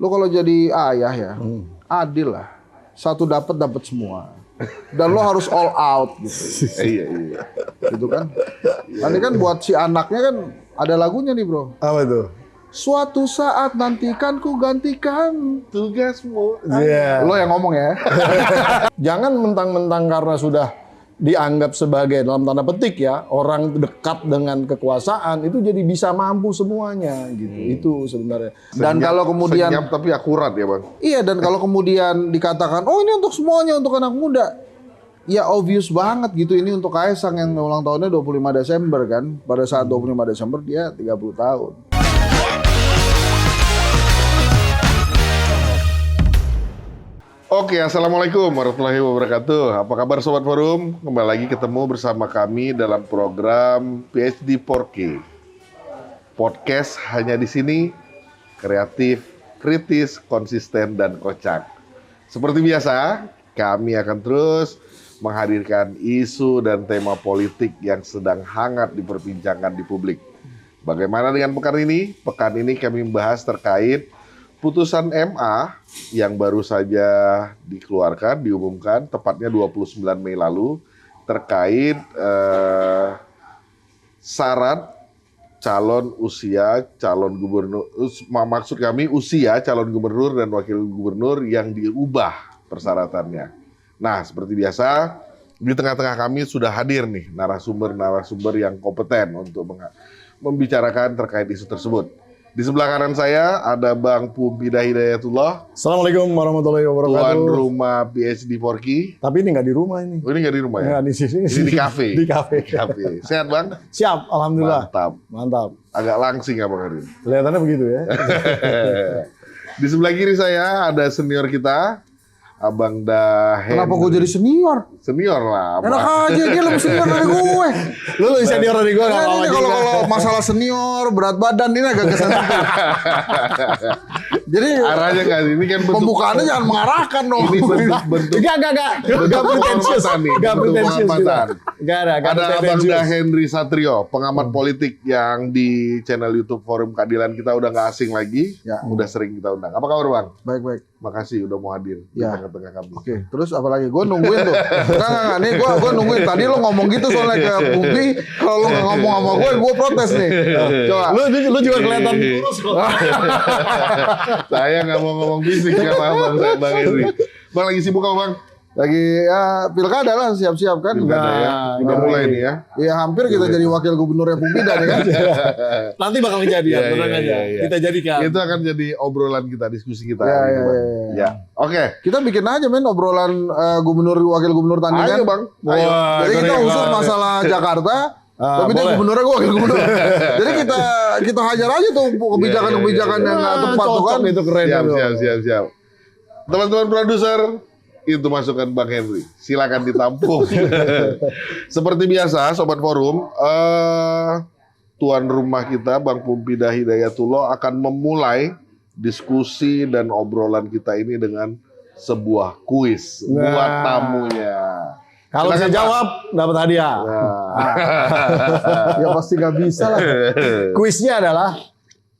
Lo kalau jadi ayah ya, adil lah. Satu dapat semua. Dan lo harus all out gitu. Iya. Gitu kan. Nanti kan buat si anaknya kan ada lagunya nih bro. Apa itu? Suatu saat nantikan ku gantikan Tugasmu. Iya. Lo yang ngomong ya. Jangan mentang-mentang karena sudah dianggap sebagai dalam tanda petik ya orang dekat dengan kekuasaan itu jadi bisa mampu semuanya gitu. Itu sebenarnya. Dan kalau kemudian Senyap tapi akurat ya bang. iya, dan kalau kemudian dikatakan oh ini untuk semuanya, untuk anak muda. Ya obvious banget gitu, ini untuk Kaisang yang ulang tahunnya 25 Desember kan. Pada saat 25 Desember dia 30 tahun. Oke, assalamualaikum warahmatullahi wabarakatuh. Apa kabar Sobat Forum? Kembali lagi ketemu bersama kami dalam program PhD 4K. Podcast hanya di sini, kreatif, kritis, konsisten, dan kocak. Seperti biasa, kami akan terus menghadirkan isu dan tema politik yang sedang hangat diperbincangkan di publik. Bagaimana dengan pekan ini? Pekan ini kami membahas terkait putusan MA yang baru saja dikeluarkan, diumumkan tepatnya 29 Mei lalu terkait syarat calon gubernur, maksud kami usia calon gubernur dan wakil gubernur yang diubah persyaratannya. Nah, seperti biasa di tengah-tengah kami sudah hadir nih narasumber yang kompeten untuk membicarakan terkait isu tersebut. Di sebelah kanan saya ada Bang Pumpidah Hidayatullah. Assalamualaikum warahmatullahi wabarakatuh. Tuan rumah PhD 4K. Tapi ini nggak di rumah ini. Oh, ini nggak di rumah ya? Nggak di sini. Ini di kafe. Di kafe. Sehat Bang? Siap, alhamdulillah. Mantap. Agak langsing ya Bang Arin. Kelihatannya begitu ya. Di sebelah kiri saya ada senior kita, Abang Dahen. Kenapa gue jadi senior? Senior lah. Enak aja, dia lebih senior dari gue. Lu lebih senior dari gue. Nah, ini kalau masalah senior, berat badan ini agak kesensitif. Jadi arahnya nggak, ini kan pembukaannya jangan mengarahkan dong. Ini bentuk Gak pretensius. Gak pretensius. Gak ada. Ada Abang Henry Satrio, pengamat politik yang di channel YouTube Forum Keadilan kita udah nggak asing lagi, udah sering kita undang. Apa kabar Bang? Baik. Makasih udah mau hadir di tengah-tengah kami. Oke, terus apa lagi? Gue nungguin tuh. Nah, nih gue nungguin. Tadi lo ngomong gitu soalnya ke Bumi. Kalau lo nggak ngomong sama gue protes nih. Coba. Lu juga kelihatan kurus kok. Saya nggak mau ngomong fisik sama Bang Henry. Bang lagi sibuk apa Bang? Lagi ya pilkada lah, siap-siap kan. Pilkada ya. Udah mulai nih ya. Iya, hampir kita jadi wakil gubernurnya Pumpidah nih kan. Nanti bakal kejadian, tenang aja. Kita jadikan. Itu akan jadi obrolan kita, diskusi kita. Ya. Oke. Kita bikin aja men obrolan gubernur, wakil gubernur tandingan. Ayo Bang. Jadi kita khusus masalah Jakarta. Tapi dia gubernurnya gue wakil gubernur. Jadi kita hajar aja tuh kebijakan-kebijakan yang nggak tepat tuh kan. Itu keren. Siap. Teman-teman produser, itu masukan Bang Henry. Silakan ditampung. Seperti biasa, Sobat Forum, tuan rumah kita Bang Pumpidah Hidayatullah akan memulai diskusi dan obrolan kita ini dengan sebuah kuis buat tamunya. Kalau bisa jawab, dapat hadiah. Ya pasti nggak bisa lah. Kuisnya adalah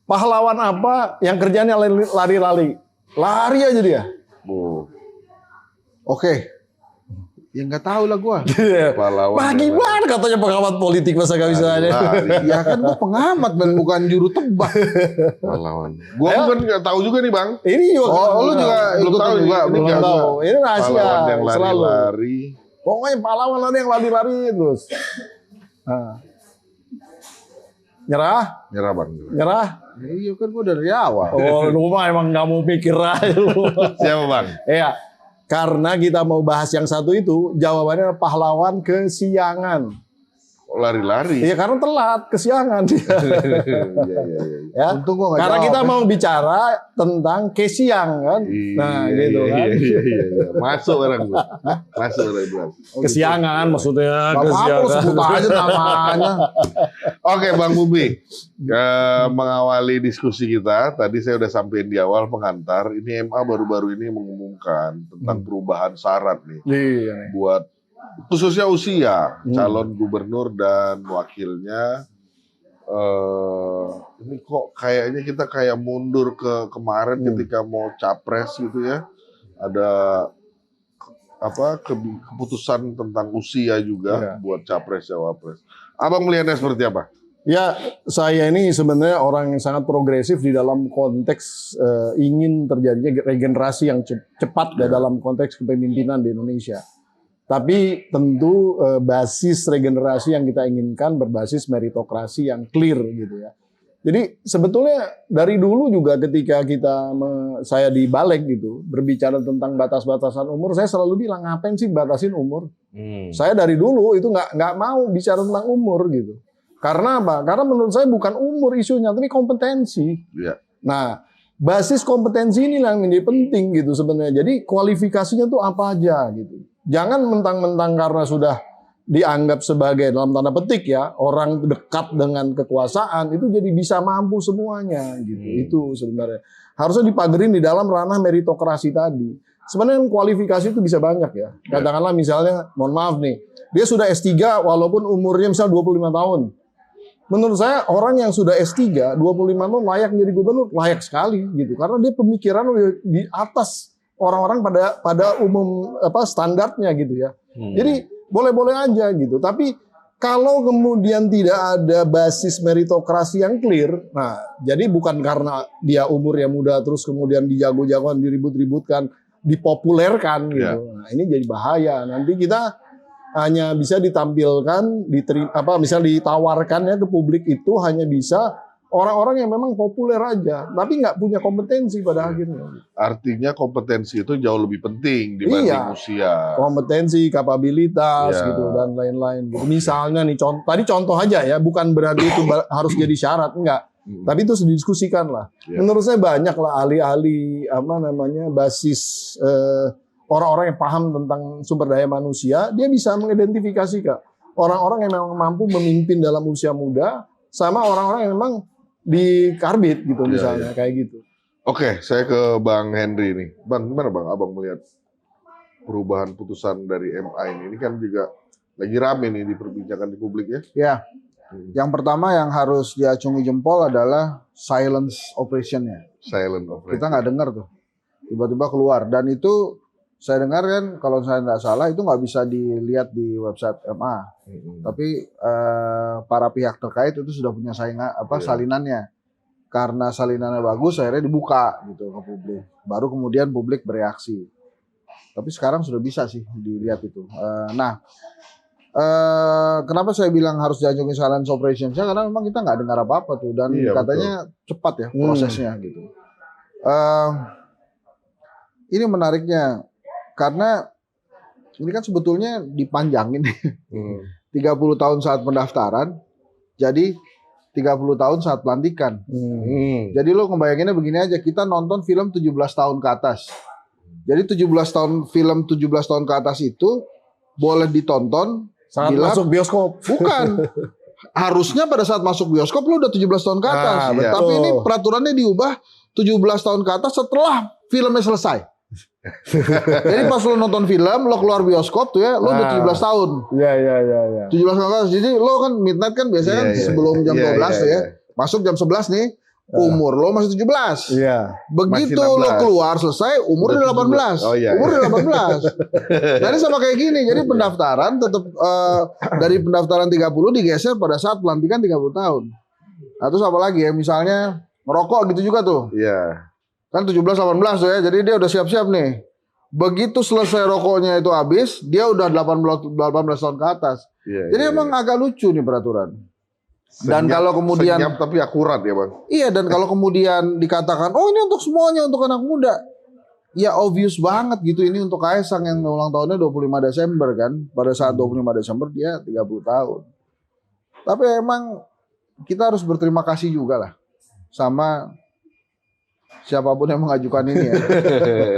pahlawan apa yang kerjanya lari-lari. Lari aja dia. Oke. Ya nggak tahu lah gue. Pahlawan. Gimana katanya pengamat politik masa nggak bisa aja. Ya kan gue pengamat dan bukan juru tebak. Pahlawan. Gua kan nggak tahu juga nih Bang. Ini juga. Lu juga belum tahu juga. Belum tahu. Ini rahasia. Pahlawan yang selalu. lari-lari. Pokoknya pahlawan yang lari-lari terus. Nyerah Bang. Nyerah. Iya kan gue dari awal. Oh, lu mah emang nggak mau mikir aja. Siapa Bang? Iya. Karena kita mau bahas yang satu itu, jawabannya pahlawan kesiangan. Lari-lari. Iya, karena telat, kesiangan dia. Ya. Untung gua nggak Karena jawab, kita mau bicara tentang kesiang kan. Nah, gitu kan. Iya. Masuk orang gua. Kesiangan maksudnya. Gak apa-apa lu sebut aja namanya. Oke Bang Bubi, mengawali diskusi kita, tadi saya udah sampein di awal pengantar, ini MA baru-baru ini mengumumkan tentang perubahan syarat nih. Iya. Buat khususnya usia calon gubernur dan wakilnya ini kok kayaknya kita kayak mundur ke kemarin ketika mau capres gitu ya. Ada keputusan tentang usia juga buat capres cawapres. Abang melihatnya seperti apa? Ya, saya ini sebenarnya orang yang sangat progresif di dalam konteks ingin terjadinya regenerasi yang cepat dalam konteks kepemimpinan di Indonesia. Tapi tentu basis regenerasi yang kita inginkan berbasis meritokrasi yang clear gitu ya. Jadi sebetulnya dari dulu juga ketika saya di Balik gitu berbicara tentang batas-batasan umur, saya selalu bilang ngapain sih batasin umur? Saya dari dulu itu nggak mau bicara tentang umur gitu. Karena apa? Karena menurut saya bukan umur isunya, tapi kompetensi. Ya. Nah, basis kompetensi ini yang menjadi penting gitu sebenarnya. Jadi kualifikasinya tuh apa aja gitu. Jangan mentang-mentang karena sudah dianggap sebagai dalam tanda petik ya orang dekat dengan kekuasaan itu jadi bisa mampu semuanya gitu. Itu sebenarnya harusnya dipagerin di dalam ranah meritokrasi tadi. Sebenarnya kualifikasi itu bisa banyak ya. Katakanlah misalnya mohon maaf nih, dia sudah S3 walaupun umurnya misal 25 tahun. Menurut saya orang yang sudah S3 25 tahun layak menjadi gubernur, layak sekali gitu karena dia pemikiran udah di atas orang-orang pada umum standarnya gitu ya. Jadi boleh-boleh aja gitu. Tapi kalau kemudian tidak ada basis meritokrasi yang clear, nah jadi bukan karena dia umurnya muda terus kemudian dijago-jagoan, diribut-ributkan, dipopulerkan gitu. Nah, ini jadi bahaya. Nanti kita hanya bisa ditampilkan, misalnya ditawarkannya ke publik itu hanya bisa orang-orang yang memang populer aja, tapi nggak punya kompetensi pada akhirnya. Artinya kompetensi itu jauh lebih penting dibanding usia. Kompetensi, kapabilitas, gitu dan lain-lain. Gitu. Misalnya nih, tadi contoh aja ya, bukan berarti itu harus jadi syarat, enggak. Tapi itu didiskusikan lah. Menurut saya banyak lah ahli-ahli basis orang-orang yang paham tentang sumber daya manusia, dia bisa mengidentifikasi orang-orang yang memang mampu memimpin dalam usia muda, sama orang-orang yang memang di karbit gitu misalnya kayak gitu. Oke, saya ke Bang Henry nih. Bang, gimana Bang Abang melihat perubahan putusan dari MA ini? Ini kan juga lagi rame nih diperbincangkan di publik ya. Ya. Yang pertama yang harus diacungi jempol adalah silence operation-nya. Silent operation. Kita nggak dengar tuh. Tiba-tiba keluar. Dan itu saya dengar kan kalau saya nggak salah itu nggak bisa dilihat di website MA. Tapi para pihak terkait itu sudah punya salinannya. Karena salinannya bagus akhirnya dibuka gitu ke publik. Baru kemudian publik bereaksi. Tapi sekarang sudah bisa sih dilihat itu. Kenapa saya bilang harus diacungi silence operation? Karena memang kita nggak dengar apa-apa tuh dan katanya cepat ya prosesnya gitu. Ini menariknya karena ini kan sebetulnya dipanjangin 30 tahun saat pendaftaran jadi 30 tahun saat pelantikan. Jadi lo ngebayanginnya begini aja, kita nonton film 17 tahun ke atas. Jadi film 17 tahun ke atas itu boleh ditonton saat masuk bioskop. Bukan. Harusnya pada saat masuk bioskop lo udah 17 tahun ke atas. Nah, tapi ini peraturannya diubah 17 tahun ke atas setelah filmnya selesai. Jadi pas lo nonton film, lo keluar bioskop tuh ya, lo udah 17 tahun. Iya. 17 tahun ke atas. Jadi lo kan midnight kan biasanya kan sebelum jam 12 tuh ya. Masuk jam 11 nih, umur lo masih 17. Iya. Begitu lo keluar selesai, umur udah 18. Umur udah 18. Jadi sama kayak gini. Jadi pendaftaran tetap dari pendaftaran 30 digeser pada saat pelantikan 30 tahun. Nah, terus apa lagi ya? Misalnya ngerokok gitu juga tuh. Iya. Kan 17-18 tuh ya, jadi dia udah siap-siap nih. Begitu selesai rokoknya itu habis, dia udah 18 tahun ke atas. Jadi emang agak lucu nih peraturan. Dan kalau kemudian senyap tapi akurat ya Bang. Iya, dan kalau kemudian dikatakan, oh ini untuk semuanya, untuk anak muda. Ya obvious banget gitu, ini untuk Kaisang yang ulang tahunnya 25 Desember kan. Pada saat 25 Desember dia 30 tahun. Tapi emang kita harus berterima kasih juga lah sama siapapun yang mengajukan ini ya,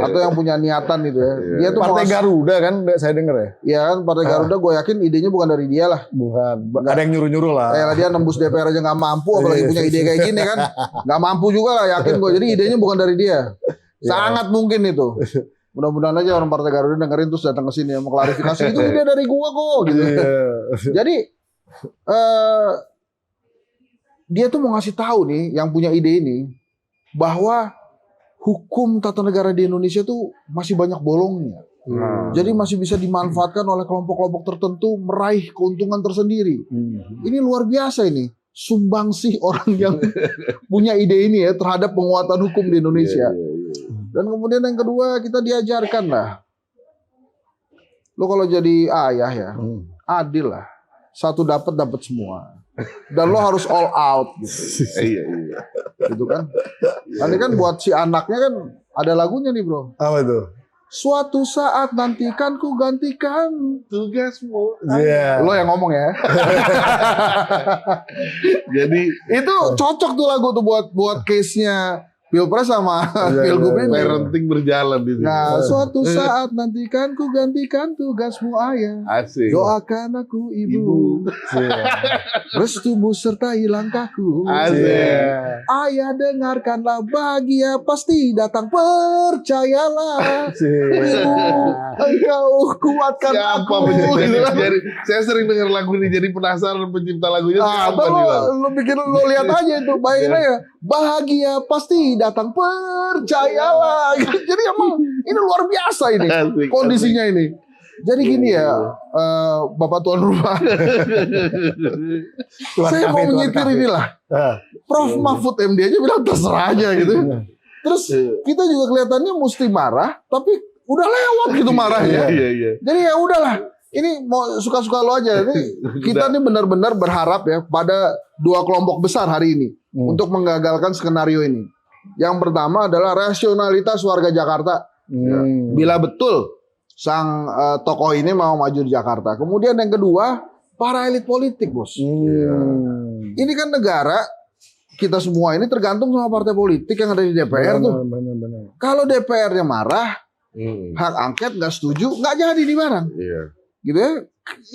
atau yang punya niatan itu ya. Dia tuh Partai Garuda kan, saya dengar ya. Iya kan, Partai Garuda gue yakin idenya bukan dari dia lah. Bukan, ada yang nyuruh-nyuruh lah. Dia nembus DPR aja nggak mampu, apalagi punya ide kayak gini kan, nggak mampu juga lah, yakin gue. Jadi idenya bukan dari dia, sangat mungkin itu. Mudah-mudahan aja orang Partai Garuda dengerin terus datang ke sini ya, mau klarifikasi itu ide dari gua kok gitu. Jadi dia tuh mau ngasih tahu nih yang punya ide ini bahwa hukum tata negara di Indonesia tuh masih banyak bolongnya. Jadi masih bisa dimanfaatkan oleh kelompok-kelompok tertentu meraih keuntungan tersendiri. Ini luar biasa ini. Sumbangsih orang yang punya ide ini ya terhadap penguatan hukum di Indonesia. Dan kemudian yang kedua kita diajarkan lah. Lo kalau jadi ayah ya, adil lah. Satu dapat semua. Dan lo harus all out gitu. Iya. Gitu kan. Nanti kan buat si anaknya kan ada lagunya nih bro. Apa itu? Suatu saat nantikan ku gantikan Tugasmu. Iya. lo yang ngomong ya. Jadi Itu cocok tuh lagu tuh buat case-nya Pilpres sama Pilgub ini. parenting berjalan di sini. Nah, suatu saat nantikan ku gantikan tugasmu ayah. Asik. Doakan aku ibu. Restumu sertai langkahku. Asik. Ayah dengarkanlah bahagia pasti datang percayalah. Ibu engkau kuatkan Siapa aku. penyanyi? Gitu kan. Jadi, saya sering dengar lagu ini jadi penasaran pencipta lagunya siapa Atau nih, Bang? lo bikin lo lihat aja itu bayangin aja bahagia pasti datang percayalah. Jadi emang ini luar biasa ini Asik, kondisinya ini. Jadi gini ya Bapak tuan rumah. Saya mau menyetir inilah. Prof Mahfud MD aja bilang terserah aja gitu. Terus kita juga kelihatannya mesti marah, tapi udah lewat gitu marahnya. Iya. Jadi ya udahlah. Ini mau suka-suka lo aja. Ini kita nih benar-benar berharap ya pada dua kelompok besar hari ini untuk menggagalkan skenario ini. Yang pertama adalah rasionalitas warga Jakarta. Bila betul sang tokoh ini mau maju di Jakarta. Kemudian yang kedua, para elit politik, Bos. Ini kan negara kita semua ini tergantung sama partai politik yang ada di DPR tuh. Benar. Kalau DPR-nya marah, hak angket nggak setuju, nggak jadi di barang. Iya. Gitu ya.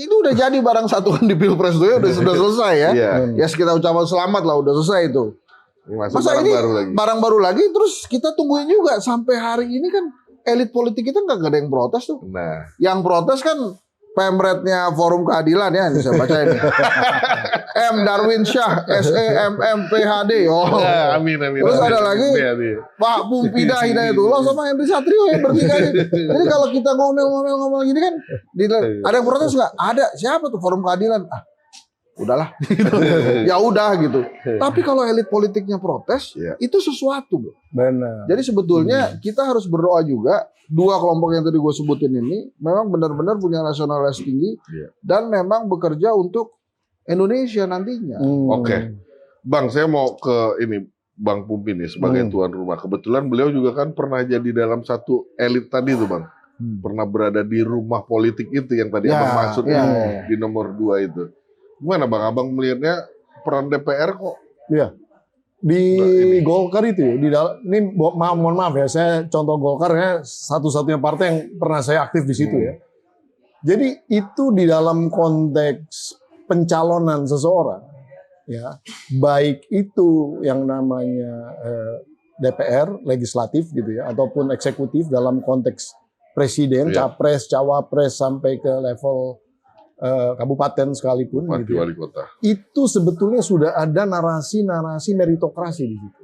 Ini udah jadi barang satuan di Pilpres tuh ya, udah selesai ya. Iya. Ya kita ucapan selamat lah, udah selesai itu. Masuk Masa barang ini baru lagi. barang baru lagi terus kita tungguin juga sampai hari ini kan elit politik kita nggak ada yang protes tuh. Nah, Yang protes kan pemretnya Forum Keadilan ya, ini saya baca ini. M Darwin Syah, SEMMPHD. Oh. ya, amin. Terus ada lagi Iya. Pak Pumpida Hidayatullah sama Henry Satrio yang bertiga ini. Jadi kalau kita ngomel gini kan, ada yang protes nggak? Ada. Siapa tuh Forum Keadilan? Ah, udahlah. Ya udah gitu. Tapi kalau elit politiknya protes, itu sesuatu, Bro. Benar. Jadi sebetulnya kita harus berdoa juga dua kelompok yang tadi gue sebutin ini memang benar-benar punya nasionalitas tinggi dan memang bekerja untuk Indonesia nantinya. Oke. Bang, saya mau ke ini Bang Pumpi nih sebagai tuan rumah. Kebetulan beliau juga kan pernah jadi dalam satu elit tadi tuh, Bang. Pernah berada di rumah politik itu yang tadi Abang maksud di nomor 2 itu. Gimana Bang? Abang melihatnya peran DPR kok? Iya. Di Golkar itu ya, ini mohon maaf ya, saya contoh Golkar ya satu-satunya partai yang pernah saya aktif di situ ya. Jadi itu di dalam konteks pencalonan seseorang, ya baik itu yang namanya DPR, legislatif gitu ya, ataupun eksekutif dalam konteks presiden, capres, cawapres sampai ke level kabupaten sekalipun, gitu ya. Wali kota. Itu sebetulnya sudah ada narasi-narasi meritokrasi di situ.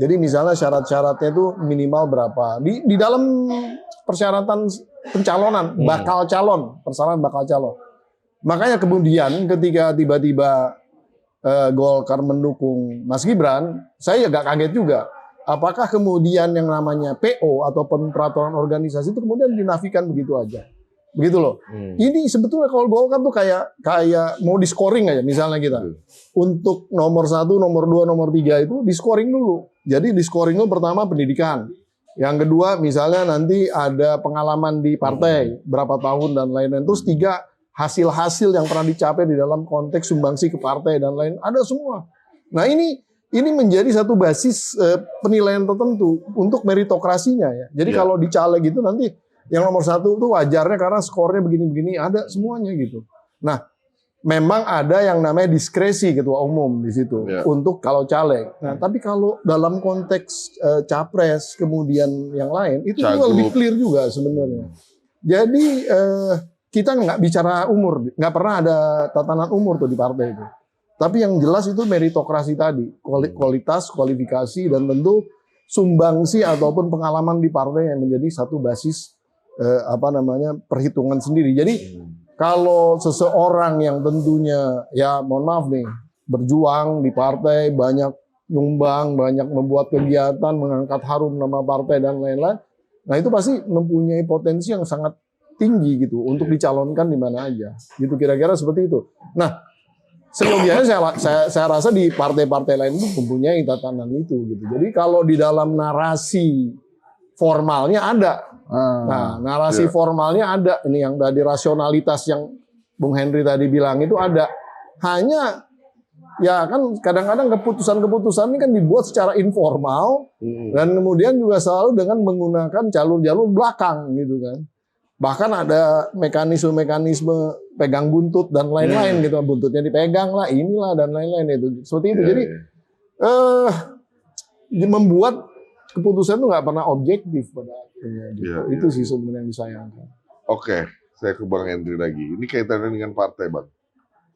Jadi misalnya syarat-syaratnya itu minimal berapa di dalam persyaratan pencalonan, bakal calon, persyaratan bakal calon. Makanya kemudian ketika tiba-tiba Golkar mendukung Mas Gibran, saya agak kaget juga. Apakah kemudian yang namanya PO atau peraturan organisasi itu kemudian dinafikan begitu aja? Begitu loh. Ini sebetulnya kalau Golkar tuh kayak mau di scoring aja misalnya kita. Untuk nomor 1, nomor 2, nomor 3 itu di scoring dulu. Jadi di scoring dulu pertama pendidikan. Yang kedua misalnya nanti ada pengalaman di partai berapa tahun dan lain-lain. Terus 3 hasil-hasil yang pernah dicapai di dalam konteks sumbangsi ke partai dan lain ada semua. Nah ini menjadi satu basis penilaian tertentu untuk meritokrasinya ya. Jadi kalau di caleg gitu nanti yang nomor 1 itu wajarnya karena skornya begini-begini ada semuanya gitu. Nah, memang ada yang namanya diskresi ketua umum di situ untuk kalau caleg. Nah, tapi kalau dalam konteks capres kemudian yang lain itu juga lebih clear juga sebenarnya. Jadi kita nggak bicara umur, nggak pernah ada tatanan umur tuh di partai itu. Tapi yang jelas itu meritokrasi tadi, kualitas, kualifikasi, dan tentu sumbangsi ataupun pengalaman di partai yang menjadi satu basis perhitungan sendiri. Jadi kalau seseorang yang tentunya ya mohon maaf nih berjuang di partai, banyak nyumbang, banyak membuat kegiatan, mengangkat harum nama partai dan lain-lain, nah itu pasti mempunyai potensi yang sangat tinggi gitu untuk dicalonkan di mana aja. Gitu kira-kira seperti itu. Nah, seyogianya saya rasa di partai-partai lain itu mempunyai tatanan itu gitu. Jadi kalau di dalam narasi formalnya ada. Nah, narasi formalnya ada. Ini yang tadi rasionalitas yang Bung Henry tadi bilang itu ada. Hanya ya kan kadang-kadang keputusan-keputusan ini kan dibuat secara informal dan kemudian juga selalu dengan menggunakan jalur-jalur belakang gitu kan. Bahkan ada mekanisme-mekanisme pegang buntut dan lain-lain gitu. Buntutnya dipegang lah, inilah dan lain-lain itu. Seperti itu. Jadi membuat keputusan itu nggak pernah objektif pada akhirnya. Gitu. Itu sih sebenarnya yang disayangkan. Oke, saya ke Bang Henry lagi. Ini kaitannya dengan partai, Bang.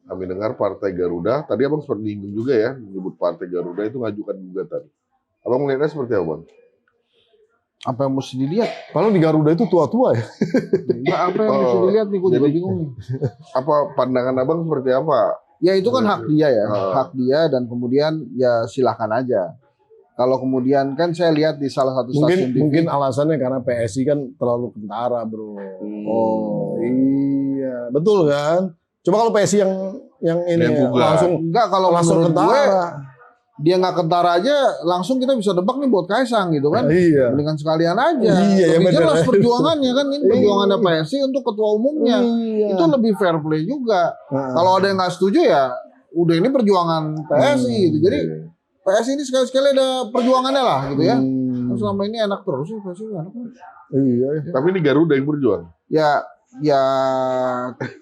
Kami dengar Partai Garuda, tadi Abang sempat menyinggung juga ya, menyebut Partai Garuda itu ngajukan gugatan. Abang melihatnya seperti apa, Bang? Apa yang mesti dilihat? Kalau di Garuda itu tua-tua ya. Enggak, apa yang mesti dilihat nih, gue juga bingung nih. Apa pandangan Abang seperti apa? Ya itu kan hak dia ya, hak dia dan kemudian ya silakan aja. Kalau kemudian kan saya lihat di salah satu stasiun TV. Mungkin alasannya karena PSI kan terlalu kentara, bro. Oh iya, betul kan? Coba kalau PSI yang ini langsung langsung kentara. Gue, dia nggak kentara aja, langsung kita bisa debak nih buat Kaisang gitu kan? Iya. Mendingan sekalian aja. Iya, lebih jelas perjuangannya kan, ini perjuangannya PSI untuk ketua umumnya. Iya. Itu lebih fair play juga. Kalau ada yang nggak setuju ya, udah ini perjuangan PSI gitu. Jadi PSI ini sekali-sekali ada perjuangannya lah gitu ya. Selama ini enak terus sih PSI enak. Iya. Tapi ini Garuda yang berjuang. Ya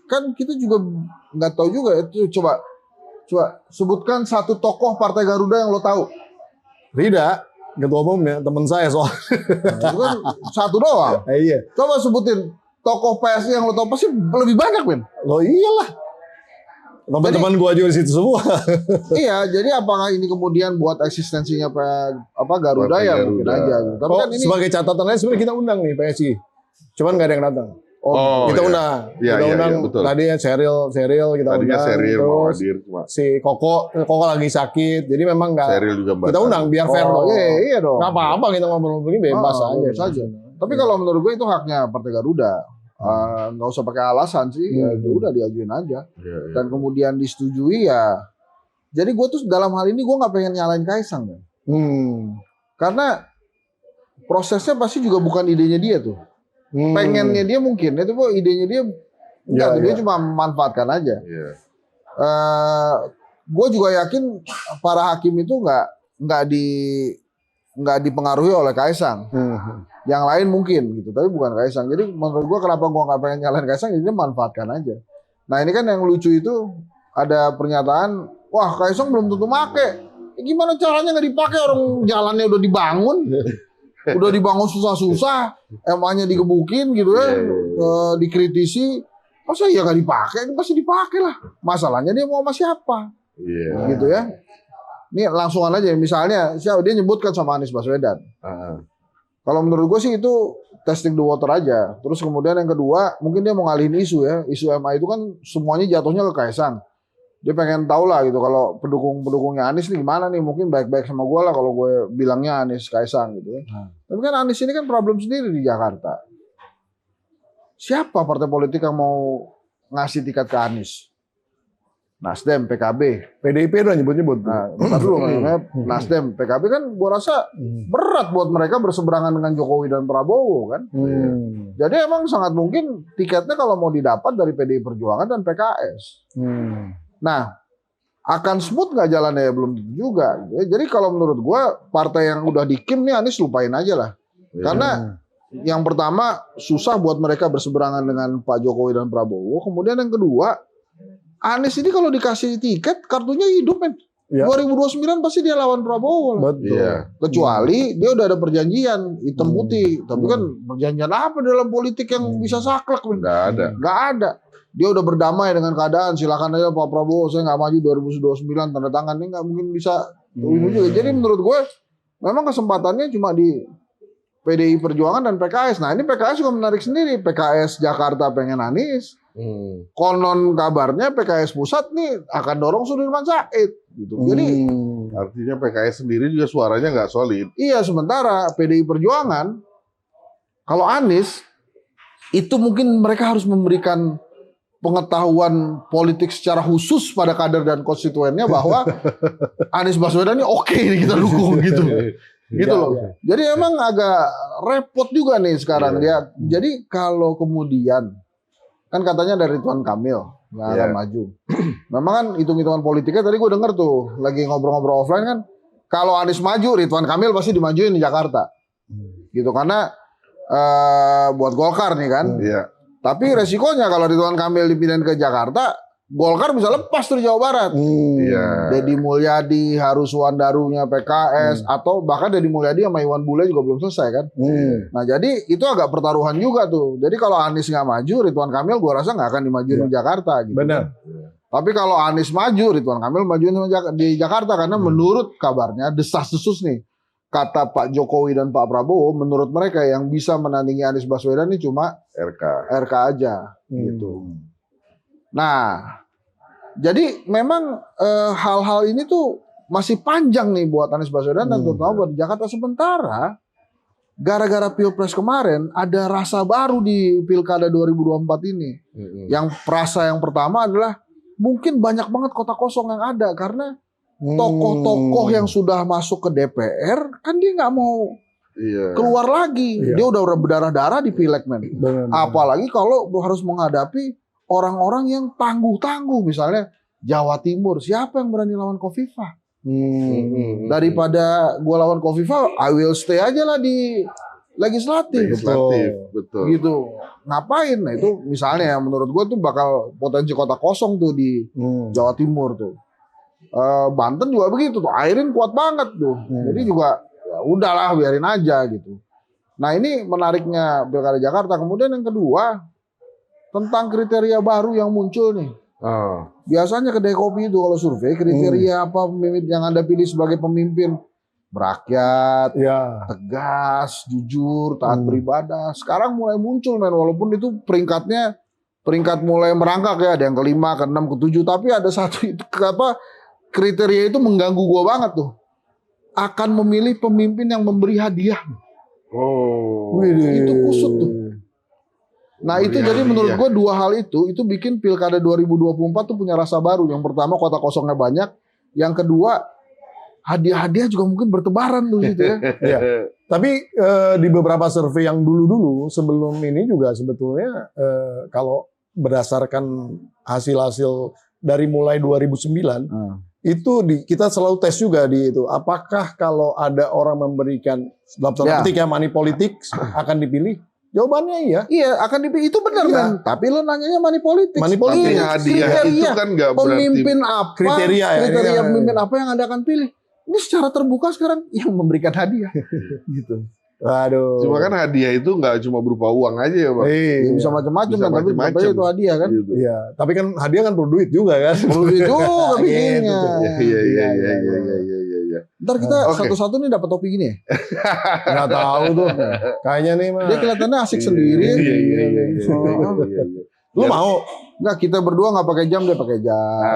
kan kita juga nggak tahu juga itu. Coba sebutkan satu tokoh Partai Garuda yang lo tahu. Rida, ketua umumnya teman saya soal. Itu kan satu doang. Iya. Coba sebutin tokoh PSI yang lo tahu, pasti lebih banyak, men. Lo iyalah. Teman-teman gua juga di situ semua. Iya, jadi apakah ini kemudian buat eksistensinya Garuda Partai ya Garuda. mungkin aja gitu. Tapi kan ini sebagai catatan lain sebenarnya kita undang nih PSI. Cuman nggak ada yang datang. Kita undang. Iya, kita undang betul. Tadi ya Sheryl kita Tadinya undang. Sheryl mau Terus hadir cuma si Koko lagi sakit. Jadi memang nggak. Sheryl juga Kita undang biar fair dong. Iya dong. Nggak apa-apa kita ngobrol begini bebas Bebas aja. aja. Tapi kalau menurut gue itu haknya Partai Garuda. Nggak usah pakai alasan sih. Ya udah diajuin aja. Dan kemudian disetujui ya. Jadi gue tuh dalam hal ini gue nggak pengen nyalain Kaisang kan. Karena prosesnya pasti juga bukan idenya dia tuh. Pengennya dia mungkin itu idenya dia enggak, dia cuma memanfaatkan aja. Gue juga yakin para hakim itu nggak dipengaruhi oleh Kaisang. Yang lain mungkin gitu, tapi bukan Kaisang. Jadi menurut gue kenapa gue nggak pengen nyalain Kaisang, jadi manfaatkan aja. Nah ini kan yang lucu itu ada pernyataan, wah Kaisang belum tentu make. Gimana caranya nggak dipakai, orang jalannya udah dibangun. Udah dibangun susah-susah, MA-nya digebukin gitu ya, dikritisi, masa iya nggak dipakai? Ini pasti dipakai lah. Masalahnya dia mau sama siapa? Gitu ya. Ini langsungan aja, misalnya dia nyebutkan sama Anies Baswedan. Kalau menurut gue sih itu testing the water aja. Terus kemudian yang kedua, mungkin dia mau ngalihin isu ya. Isu MA itu kan semuanya jatuhnya ke Kaisang. Dia pengen tahu lah gitu kalau pendukungnya Anies nih gimana nih, mungkin baik-baik sama gue lah kalau gue bilangnya Anies Kaisang gitu. Tapi kan Anies ini kan problem sendiri di Jakarta. Siapa partai politik yang mau ngasih tiket ke Anies? Nasdem, PKB, PDIP udah nyebut-nyebut. Nah, bentar dulu namanya Nasdem, PKB kan gue rasa berat buat mereka berseberangan dengan Jokowi dan Prabowo kan. Jadi emang sangat mungkin tiketnya kalau mau didapat dari PDI Perjuangan dan PKS. Nah, akan smooth nggak jalannya ya belum tentu juga. Jadi kalau menurut gue partai yang udah dikim nih Anies lupain aja lah. Karena yang pertama susah buat mereka berseberangan dengan Pak Jokowi dan Prabowo. Kemudian yang kedua, Anies ini kalau dikasih tiket kartunya hidup men. 2029 pasti dia lawan Prabowo. Betul. Kecuali dia udah ada perjanjian hitam putih. Tapi kan perjanjian apa dalam politik yang bisa saklek men? Nggak ada. Nggak ada. dia udah berdamai dengan keadaan, silakan aja Pak Prabowo, saya nggak maju 2029, tanda tangan, ini nggak mungkin bisa ini juga. Jadi menurut gue memang kesempatannya cuma di PDI Perjuangan dan PKS. Nah ini PKS juga menarik sendiri. PKS Jakarta pengen Anies, konon kabarnya PKS pusat nih akan dorong Sudirman Said gitu. Jadi artinya PKS sendiri juga suaranya nggak solid. iya, sementara PDI Perjuangan kalau Anies itu mungkin mereka harus memberikan pengetahuan politik secara khusus pada kader dan konstituennya bahwa Anies Baswedan ini oke nih kita dukung gitu. Gitu loh. Jadi emang agak repot juga nih sekarang dia. Jadi kalau kemudian kan katanya dari Ridwan Kamil nggak akan maju. Memang kan hitung-hitungan politiknya tadi gue denger tuh lagi ngobrol-ngobrol offline kan, kalau Anies maju Ridwan Kamil pasti dimajuin di Jakarta. Gitu karena buat Golkar nih kan. Iya. Tapi resikonya kalau Ridwan Kamil dipindahin ke Jakarta, Golkar bisa lepas tuh di Jawa Barat. Iya. Deddy Mulyadi, Harus Wandarunya PKS, atau bahkan Deddy Mulyadi sama Iwan Bule juga belum selesai kan. Nah jadi itu agak pertaruhan juga tuh. Jadi kalau Anies nggak maju, Ridwan Kamil gua rasa nggak akan dimajuin di Jakarta. Gitu. Benar. Tapi kalau Anies maju, Ridwan Kamil majuin di Jakarta karena menurut kabarnya desas-desus nih. Kata Pak Jokowi dan Pak Prabowo, menurut mereka yang bisa menandingi Anies Baswedan ini cuma RK aja gitu. Nah, jadi memang hal-hal ini tuh masih panjang nih buat Anies Baswedan dan terutama buat Jakarta. Sementara gara-gara Pilpres kemarin ada rasa baru di Pilkada 2024 ini. Yang rasa yang pertama adalah mungkin banyak banget kota kosong yang ada karena tokoh-tokoh yang sudah masuk ke DPR kan dia nggak mau keluar lagi. Dia udah berdarah-darah di pileg men. Apalagi kalau harus menghadapi orang-orang yang tangguh-tangguh, misalnya Jawa Timur, siapa yang berani lawan Kofifa? Daripada gua lawan Kofifa, I will stay aja lah di legislatif. Betul. Gitu. Ngapain? Nah itu misalnya menurut gua tuh bakal potensi kota kosong tuh di Jawa Timur tuh. Banten juga begitu tuh, Airin kuat banget tuh. Jadi juga ya udahlah biarin aja gitu. Nah ini menariknya Pilkada Jakarta. Kemudian yang kedua tentang kriteria baru yang muncul nih. Biasanya kedai kopi itu kalau survei kriteria apa pemimpin yang Anda pilih sebagai pemimpin? Berakyat, tegas, jujur, taat beribadah. Sekarang mulai muncul men, walaupun itu peringkat mulai merangkak ya, ada yang kelima, keenam, ketujuh, tapi ada satu itu kriteria itu mengganggu gua banget tuh. Akan memilih pemimpin yang memberi hadiah. Itu kusut tuh. Nah itu jadi menurut gue dua hal itu bikin Pilkada 2024 tuh punya rasa baru. Yang pertama kota kosongnya banyak, yang kedua hadiah-hadiah juga mungkin bertebaran tuh gitu ya. Tapi di beberapa survei yang dulu-dulu sebelum ini juga sebetulnya kalau berdasarkan hasil-hasil dari mulai 2009 itu kita selalu tes juga di itu. Apakah kalau ada orang memberikan dalam tanda petik money politik akan dipilih? Jawabannya iya. Iya, akan dipilih. Itu benar kan? Tapi lo nanyanya money politik. Tapi hadiah itu kan nggak berarti pemimpin apa? Kriteria pemimpin apa yang Anda akan pilih? Ini secara terbuka sekarang yang memberikan hadiah. Gitu. Waduh. Cuma kan hadiah itu nggak cuma berupa uang aja ya Bang. Ya, bisa macam-macam kan, tapi macam-macam itu hadiah kan. Gitu. Iya, tapi kan hadiah kan perlu duit juga kan. Perlu duit juga bikinnya. Iya. Ntar kita satu-satu nih dapat topi gini ya? Nggak tahu tuh. Kayaknya nih mah. Dia kelihatannya asik sendiri. Iya. Lu mau? Enggak, kita berdua nggak pakai jam, dia pakai jam.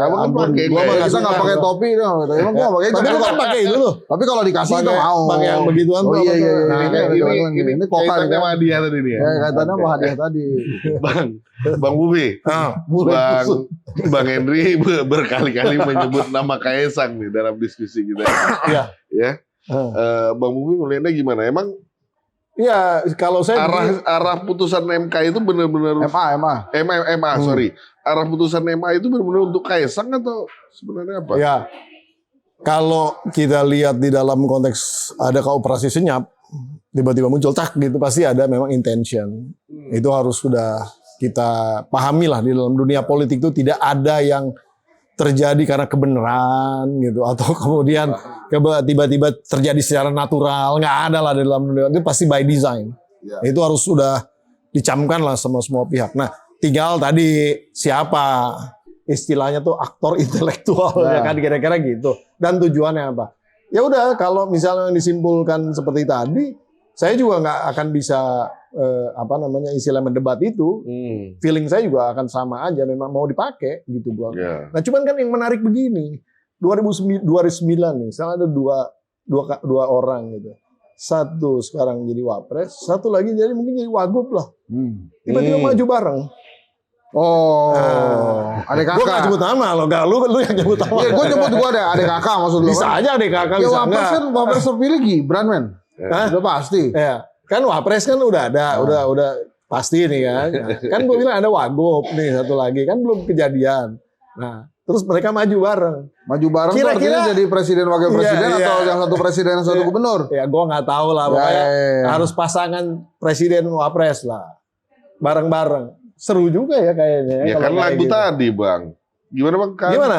Abang kan pakai. Kita nggak pakai topi, emang gua nggak pakai jam. Tapi lu kan pakai itu tuh. Tapi kalau dikasih kita mau. Pakai yang begituan tuh. Iya. Ini kaitannya sama hadiah tadi nih ya. Kaitannya sama hadiah tadi. Bang Bubi, Bang Henry berkali-kali menyebut nama Kaesang nih dalam diskusi kita. Ya. Bang Bubi melihatnya gimana? Emang iya, kalau saya arah putusan MK itu benar-benar MA, sorry. Arah putusan MA itu benar-benar untuk Kaesang atau sebenarnya apa? Ya. Kalau kita lihat di dalam konteks ada operasi senyap, tiba-tiba muncul gitu pasti ada memang intention. Itu harus sudah kita pahami lah di dalam dunia politik itu tidak ada yang terjadi karena kebenaran gitu atau kemudian tiba-tiba terjadi secara natural, nggak ada lah di dalam dunia itu pasti by design. Itu harus sudah dicamkan lah sama semua pihak. Nah tinggal tadi siapa istilahnya tuh aktor intelektual ya kan kira-kira gitu. Dan tujuannya apa? Ya udah kalau misalnya disimpulkan seperti tadi, saya juga nggak akan bisa istilah mendebat itu. Feeling saya juga akan sama aja, memang mau dipakai gitu Bang. Nah cuman kan yang menarik begini, 2009 nih, misalnya ada dua orang gitu. Satu sekarang jadi wapres, satu lagi jadi mungkin jadi wagub lah. Tiba-tiba maju bareng. Adik kakak. Gue gak nyebut nama lo, gak lu yang nyebut nama. Iya, gue nyebut gue ada adik kakak maksud lu. Bisa kan? aja adik kakak, Ya bisa wapres enggak. kan, wapres terpilih Gibran men. Udah pasti. Ya, kan wapres kan udah ada, udah pasti nih kan. Kan gue bilang ada wagub nih satu lagi, kan belum kejadian. Nah, terus mereka maju bareng. Maju bareng tuh artinya jadi presiden wakil presiden atau yang satu presiden yang satu gubernur? Ya gue nggak tahu lah, pokoknya harus pasangan presiden wapres lah, bareng-bareng. Seru juga ya kayaknya. Ya kan lagu gitu. Tadi Bang. Gimana Bang? Gimana?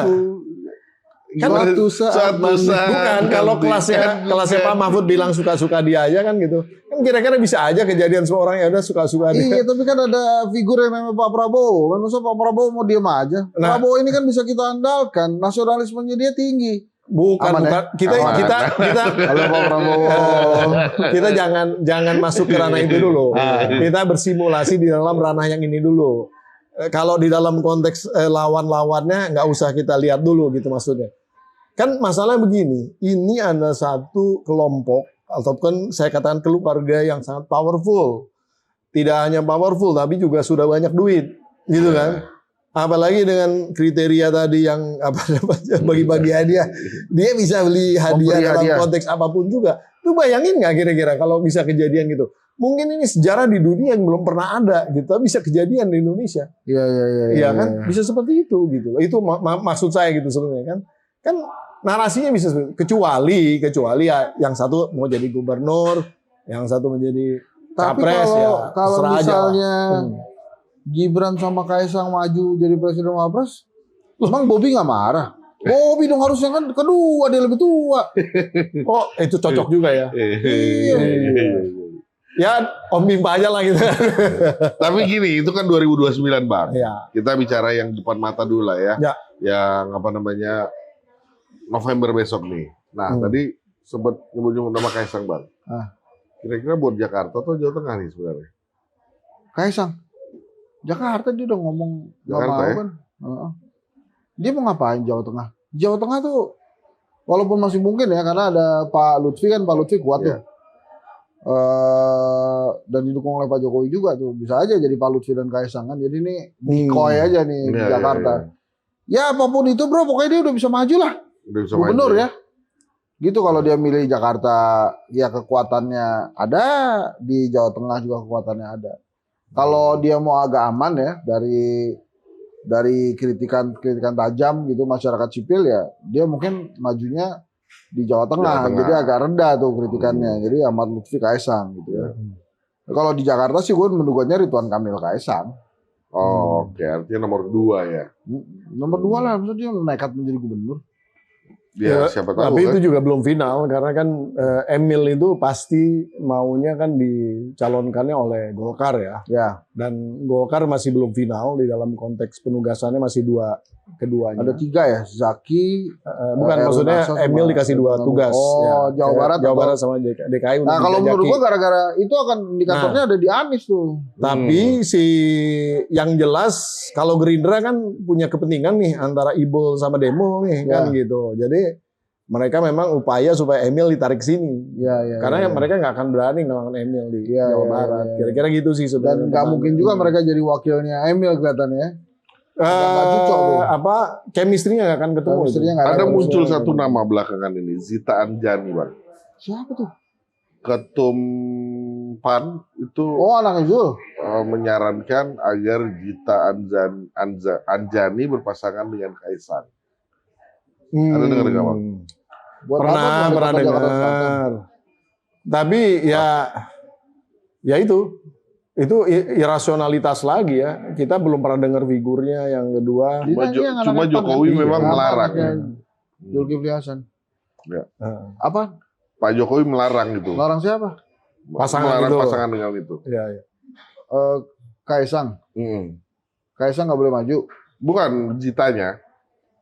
Kan satu saat bukan kalau kelasnya Pak Mahfud bilang suka-suka dia aja kan gitu. Kan kira-kira bisa aja kejadian semua orang ya udah suka-suka dia. Iya, tapi kan ada figur yang namanya Pak Prabowo. Masa Pak Prabowo mau diem aja? Nah, Prabowo ini kan bisa kita andalkan, nasionalismenya dia tinggi. Bukan. Kita kalau Pak Prabowo kita jangan masuk ke ranah itu dulu. Kita bersimulasi di dalam ranah yang ini dulu. Kalau di dalam konteks lawan-lawannya nggak usah kita lihat dulu gitu maksudnya. Kan masalah begini, ini ada satu kelompok ataupun saya katakan keluarga yang sangat powerful. Tidak hanya powerful tapi juga sudah banyak duit, gitu kan? Apalagi dengan kriteria tadi yang bagi-bagi hadiah, dia bisa beli hadiah dalam konteks apapun juga. Lu bayangin nggak kira-kira kalau bisa kejadian gitu? Mungkin ini sejarah di dunia yang belum pernah ada gitu, bisa kejadian di Indonesia. Iya kan? Bisa seperti itu gitu. Itu maksud saya gitu sebenarnya kan. Kan narasinya bisa kecuali ya yang satu mau jadi gubernur, yang satu menjadi capres ya. Kalau misalnya Gibran sama Kaisang maju jadi presiden wapres, emang Bobby nggak marah? Bobby dong harusnya kan kedua, dia lebih tua. Oh itu cocok juga ya. Iya. Ya Om Bimpa aja lah gitu. Tapi gini, itu kan 2029 Bang. Ya. Kita bicara yang depan mata dulu lah ya. Yang November besok nih. Nah tadi sempat nyebut nama Kaisang Bang. Kira-kira buat Jakarta atau Jawa Tengah nih sebenarnya? Kaisang. Jakarta dia udah ngomong Jakarta ya? Kan. Dia mau ngapain Jawa Tengah? Jawa Tengah tuh walaupun masih mungkin ya karena ada Pak Lutfi kan, Pak Lutfi kuat tuh. Dan didukung oleh Pak Jokowi juga tuh. Bisa aja jadi Pak Lutfi dan Kaisang kan. Jadi ini decoy aja nih di Jakarta. Ya apapun itu bro, pokoknya dia udah bisa maju lah. Gubernur ya. Gitu kalau dia milih Jakarta, ya kekuatannya ada, di Jawa Tengah juga kekuatannya ada. Kalau dia mau agak aman ya dari kritikan tajam gitu masyarakat sipil ya, dia mungkin majunya di Jawa Tengah. Jadi agak rendah tuh kritikannya. Jadi Ahmad Lutfi Kaisang gitu ya. Kalau di Jakarta sih gue menduganya Ridwan Kamil Kaisang. Oke, artinya nomor 2 ya. Nomor 2 lah, maksudnya dia nekat menjadi gubernur. Ya, siapa tahu. Tapi kan? itu juga belum final karena kan Emil itu pasti maunya kan dicalonkannya oleh Golkar ya. Dan Golkar masih belum final di dalam konteks penugasannya masih keduanya. Ada 3 ya, Zaki. Bukan maksudnya Emil dikasih 2 tugas. Jawa Barat sama DKI. Nah kalau menurut gua gara-gara itu akan indikatornya ada di Anies tuh. Tapi yang jelas kalau Gerindra kan punya kepentingan nih antara Ibul sama Demo nih kan gitu. Jadi mereka memang upaya supaya Emil ditarik sini. Karena mereka nggak akan berani ngelawan Emil di Jawa Barat. Kira-kira gitu sih sebenarnya. Dan nggak mungkin juga mereka jadi wakilnya Emil kelihatannya. Chemistry-nya nggak akan ketemu. Ada muncul satu nama belakangan ini, Zita Anjani Bang. Siapa tuh? Ketum PAN itu anaknya Zul menyarankan agar Zita Anjani berpasangan dengan Kaisang. Ada dengar nggak Bang? Pernah dengar. Tapi ya itu irasionalitas lagi ya. Kita belum pernah dengar figurnya. Yang kedua, cuma Jokowi memang melarang. Zulkifli Hasan. Ya. Apa? Pak Jokowi melarang gitu. Melarang siapa? Melarang pasangan dengan itu. Iya. Kaisang. Kaisang nggak boleh maju. Bukan Jitanya.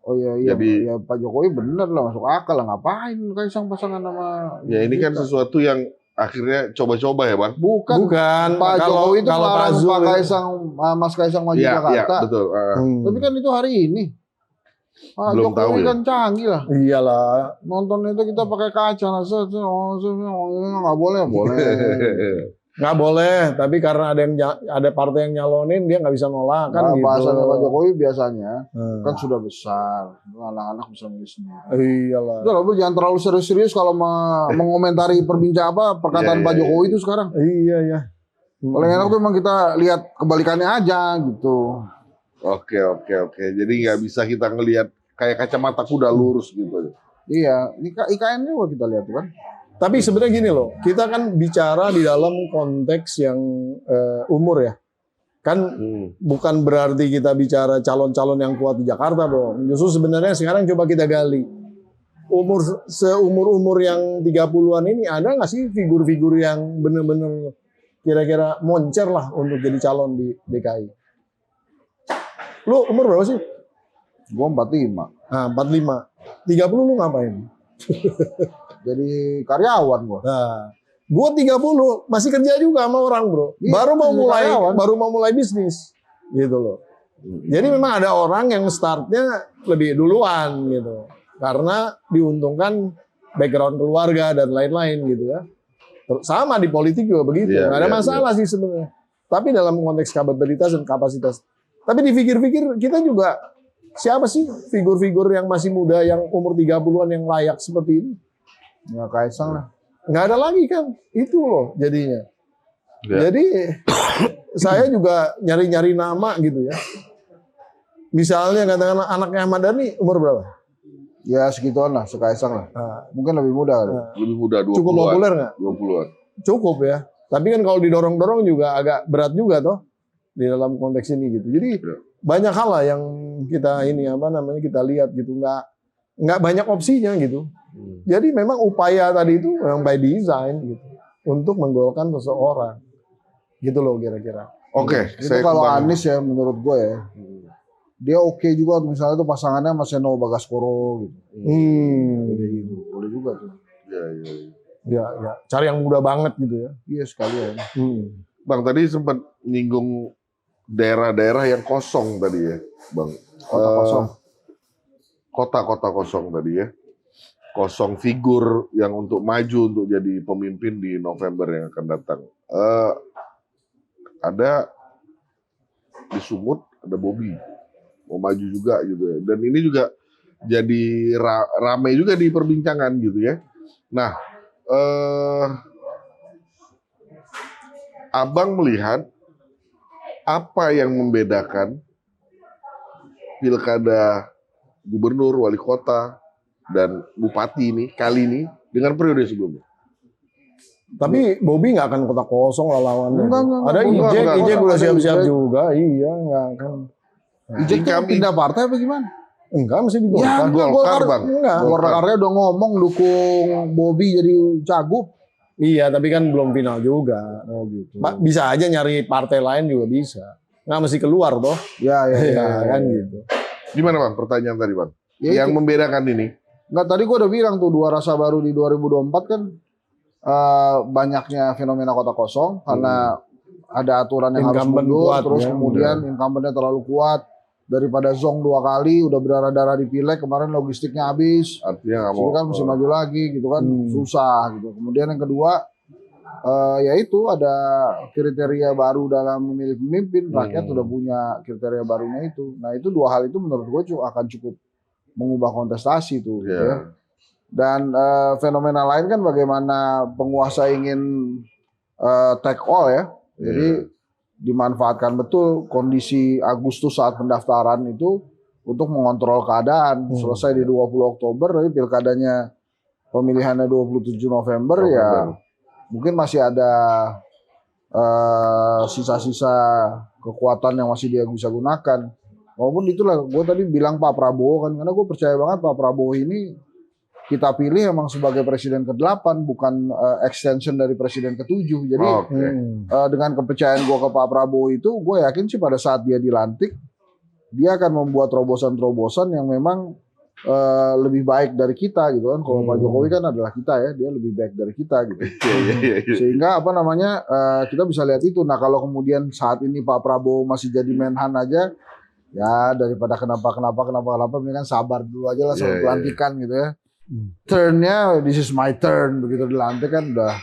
Oh iya, Jadi- ya Pak Jokowi bener lah, masuk akal lah, ngapain Kaisang pasangan sama Ya ini kan Gita? sesuatu yang akhirnya coba-coba ya Bang. Bukan Kalau Pak Jokowi itu kalau Pak melarang Zul Pak itu- Kaisang, Mas Kaisang maju Iya, Jakarta. betul. Tapi kan itu hari ini. Pak Belum tahu Jokowi ya. kan canggih lah. Iyalah. Nonton itu kita pakai kaca lah, nggak boleh, boleh. Nggak boleh, tapi karena ada partai yang nyalonin dia nggak bisa nolak kan Nah, gitu. bahasanya Pak Jokowi biasanya kan Hmm. sudah besar, anak-anak bisa milih sendiri. Iyalah. Udah lah, lu jangan terlalu serius-serius kalau mengomentari perkataan Iya, Pak iya, Jokowi iya. itu sekarang. Iya ya. Paling enak tuh emang kita lihat kebalikannya aja gitu. Oke. Jadi nggak bisa kita ngelihat kayak kacamata kuda lurus gitu. Iya, ini IKN juga kita lihat tuh kan. Tapi sebenarnya gini loh, kita kan bicara di dalam konteks yang umur ya. Kan bukan berarti kita bicara calon-calon yang kuat di Jakarta dong. Justru sebenarnya sekarang coba kita gali. Seumur-umur yang 30-an ini ada nggak sih figur-figur yang benar-benar kira-kira moncer lah untuk jadi calon di DKI? Lu umur berapa sih? Gua 45. Nah, 45. 30 lu ngapain? Jadi karyawan gua. Nah, gua 30 masih kerja juga sama orang, Bro. Iya, Baru mau mulai bisnis. Gitu loh. Jadi memang ada orang yang startnya lebih duluan gitu. Karena diuntungkan background keluarga dan lain-lain gitu ya. Sama di politik juga begitu. Iya, Nggak ada iya, masalah sih sebenarnya. Tapi dalam konteks kapabilitas dan kapasitas. Tapi dipikir-pikir kita juga siapa sih figur-figur yang masih muda yang umur 30-an yang layak seperti ini? Ya Kaisang lah. Nggak ada lagi kan. Itu loh jadinya. Ya. Jadi saya juga nyari-nyari nama gitu ya. Misalnya katakanlah anaknya Ahmad Dhani umur berapa? Ya segituan lah, sekaisang lah. Nah, Mungkin lebih muda kali. Lebih muda 20-an. cukup populer nggak? 20-an. Cukup ya. Tapi kan kalau didorong-dorong juga agak berat juga toh di dalam konteks ini gitu. Jadi Ya. banyak hal lah yang kita kita lihat gitu, nggak banyak opsinya gitu. Jadi memang upaya tadi itu memang by design gitu untuk menggolkan seseorang gitu loh kira-kira. Oke, Itu saya kalau kembali. Anies ya menurut gue ya. Dia oke juga misalnya tuh pasangannya sama Seno Bagaskoro gitu. Boleh gitu. Boleh juga tuh. Ya. Ya, cari yang muda banget gitu ya. Iya sekalian. Bang tadi sempat nyinggung daerah-daerah yang kosong tadi ya, Bang. Kota kosong. Kota-kota kosong tadi ya. Kosong figur yang untuk maju untuk jadi pemimpin di November yang akan datang. Ada di Sumut, ada Bobi mau maju juga gitu ya. Dan ini juga jadi ramai juga di perbincangan gitu ya. Nah, Abang melihat apa yang membedakan pilkada gubernur, wali kota, dan bupati ini kali ini dengan periode sebelumnya? Tapi Bobi nggak akan kota kosong lah lawannya. Enggak, Ada enggak, Ijek, enggak, Ijek enggak. udah Ada siap-siap Ijek. juga. Iya, nggak akan. Ijek tuh Kami- pindah partai apa gimana? Enggak, mesti di Ya, Golkar. Golkar, Bang. Enggak. Golkarnya udah ngomong dukung Bobi jadi cagup. Iya, tapi kan belum final juga. Oh gitu. Bisa aja nyari partai lain juga bisa. Nggak mesti keluar toh. Ya, Iya, kan gitu. Gimana Bang pertanyaan tadi Bang? Ya, Yang itu. membedakan ini? Nggak, tadi gua udah bilang tuh dua rasa baru di 2024 kan banyaknya fenomena kota kosong karena ada aturan yang harus Incumbent mundur, kuat, terus ya. kemudian incumbentnya terlalu kuat daripada Zong 2 kali udah berdarah-darah di pileg, kemarin logistiknya habis. Artinya nggak Jadi mau. kan mesti maju lagi gitu kan, susah gitu. Kemudian yang kedua yaitu ada kriteria baru dalam memilih pemimpin, rakyat udah punya kriteria barunya itu. Nah itu dua hal itu menurut gue akan cukup mengubah kontestasi tuh. Gitu ya. Dan fenomena lain kan bagaimana penguasa ingin take all ya. Jadi dimanfaatkan betul kondisi Agustus saat pendaftaran itu untuk mengontrol keadaan. Selesai di 20 Oktober, tapi pilkadanya pemilihannya 27 November ya mungkin masih ada sisa-sisa kekuatan yang masih dia bisa gunakan. Walaupun itulah gue tadi bilang Pak Prabowo kan, karena gue percaya banget Pak Prabowo ini kita pilih emang sebagai presiden ke-8 bukan extension dari presiden ke-7. Jadi dengan kepercayaan gue ke Pak Prabowo itu, gue yakin sih pada saat dia dilantik, dia akan membuat terobosan-terobosan yang memang lebih baik dari kita gitu kan. Kalau Pak Jokowi kan adalah kita ya, dia lebih baik dari kita gitu. Sehingga kita bisa lihat itu. Nah kalau kemudian saat ini Pak Prabowo masih jadi Menhan aja, ya daripada kenapa ini kan sabar dulu aja lah sampai pelantikan gitu ya. Turnnya this is my turn, begitu dilantik kan udah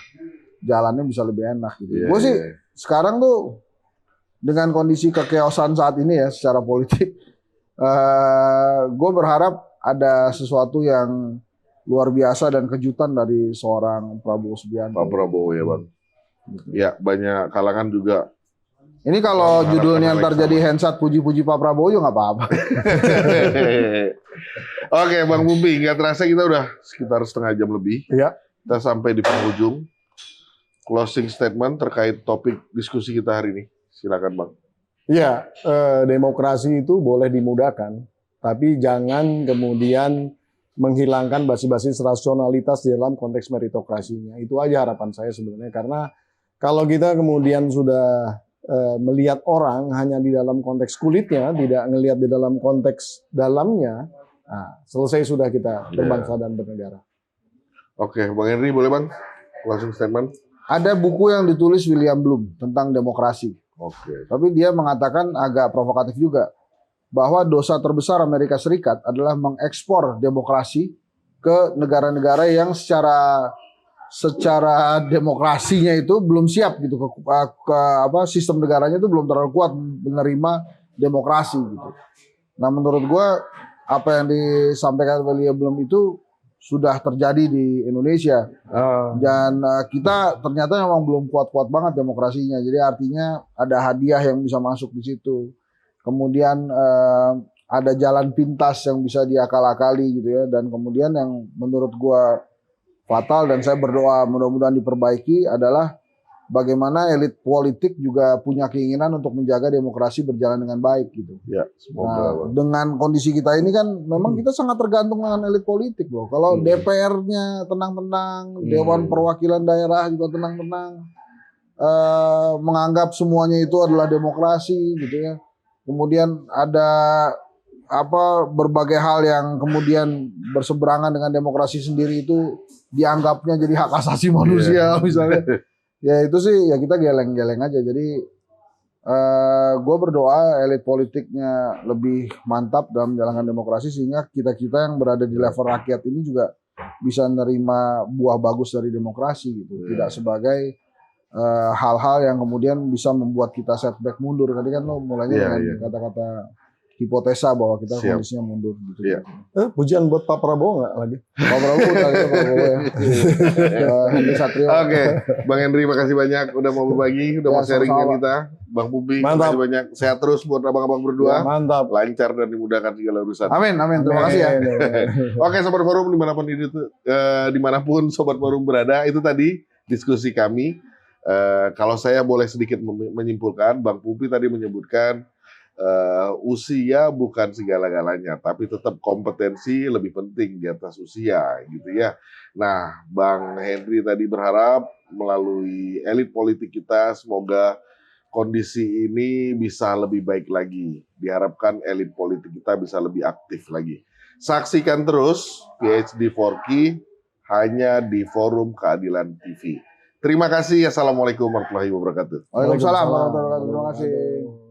jalannya bisa lebih enak gitu. Gue sih sekarang tuh dengan kondisi kekeosan saat ini ya secara politik, gue berharap ada sesuatu yang luar biasa dan kejutan dari seorang Prabowo Subianto. Pak Prabowo ya bang. Ya banyak kalangan juga. Ini kalau judulnya ntar jadi handshot puji-puji Pak Prabowo juga nggak apa-apa. Oke Bang Pupi, nggak terasa kita udah sekitar setengah jam lebih. Iya. Kita sampai di penghujung. Closing statement terkait topik diskusi kita hari ini. Silakan Bang. Iya, demokrasi itu boleh dimudahkan, tapi jangan kemudian menghilangkan basis-basis rasionalitas di dalam konteks meritokrasinya. Itu aja harapan saya sebenarnya. Karena kalau kita kemudian sudah melihat orang hanya di dalam konteks kulitnya, tidak ngelihat di dalam konteks dalamnya, nah, selesai sudah kita berbangsa dan bernegara. Oke, Bang Henry boleh Bang? Closing statement. Ada buku yang ditulis William Bloom tentang demokrasi. Oke. Tapi dia mengatakan agak provokatif juga, bahwa dosa terbesar Amerika Serikat adalah mengekspor demokrasi ke negara-negara yang secara demokrasinya itu belum siap gitu, sistem negaranya itu belum terlalu kuat menerima demokrasi gitu. Nah menurut gua apa yang disampaikan William Bloom itu sudah terjadi di Indonesia. Dan kita ternyata memang belum kuat-kuat banget demokrasinya. Jadi artinya ada hadiah yang bisa masuk di situ. Kemudian ada jalan pintas yang bisa diakal-akali gitu ya. Dan kemudian yang menurut gua fatal dan saya berdoa mudah-mudahan diperbaiki adalah bagaimana elit politik juga punya keinginan untuk menjaga demokrasi berjalan dengan baik gitu. Ya, semoga. Nah, dengan kondisi kita ini kan memang kita sangat tergantung dengan elit politik loh. Kalau DPR-nya tenang-tenang, Dewan Perwakilan Daerah juga tenang-tenang, menganggap semuanya itu adalah demokrasi gitu ya. Kemudian ada berbagai hal yang kemudian berseberangan dengan demokrasi sendiri itu dianggapnya jadi hak asasi manusia misalnya. Ya itu sih ya kita geleng-geleng aja. Jadi gue berdoa elit politiknya lebih mantap dalam menjalankan demokrasi sehingga kita-kita yang berada di level rakyat ini juga bisa menerima buah bagus dari demokrasi gitu. Tidak sebagai hal-hal yang kemudian bisa membuat kita setback mundur. Tadi kan lo mulainya dengan kata-kata hipotesa bahwa kita kondisinya mundur gitu. Iya. Pujian buat Pak Prabowo nggak lagi? Pak Prabowo ya. Henry Satrio. Oke, Bang Henry makasih banyak udah mau berbagi, udah mau sharing dengan kita. Bang Pupi, makasih banyak. Sehat terus buat abang-abang berdua. Mantap. Lancar dan dimudahkan segala urusan. Amin. Terima kasih ya. Oke, Sobat Forum dimanapun Sobat Forum berada, itu tadi diskusi kami. Kalau saya boleh sedikit menyimpulkan, Bang Pupi tadi menyebutkan usia bukan segala-galanya, tapi tetap kompetensi lebih penting di atas usia, gitu ya. Nah, Bang Henry tadi berharap melalui elit politik kita, semoga kondisi ini bisa lebih baik lagi. Diharapkan elit politik kita bisa lebih aktif lagi. Saksikan terus PhD Forky hanya di Forum Keadilan TV. Terima kasih. Assalamualaikum warahmatullahi wabarakatuh. Waalaikumsalam warahmatullahi wabarakatuh. Terima kasih.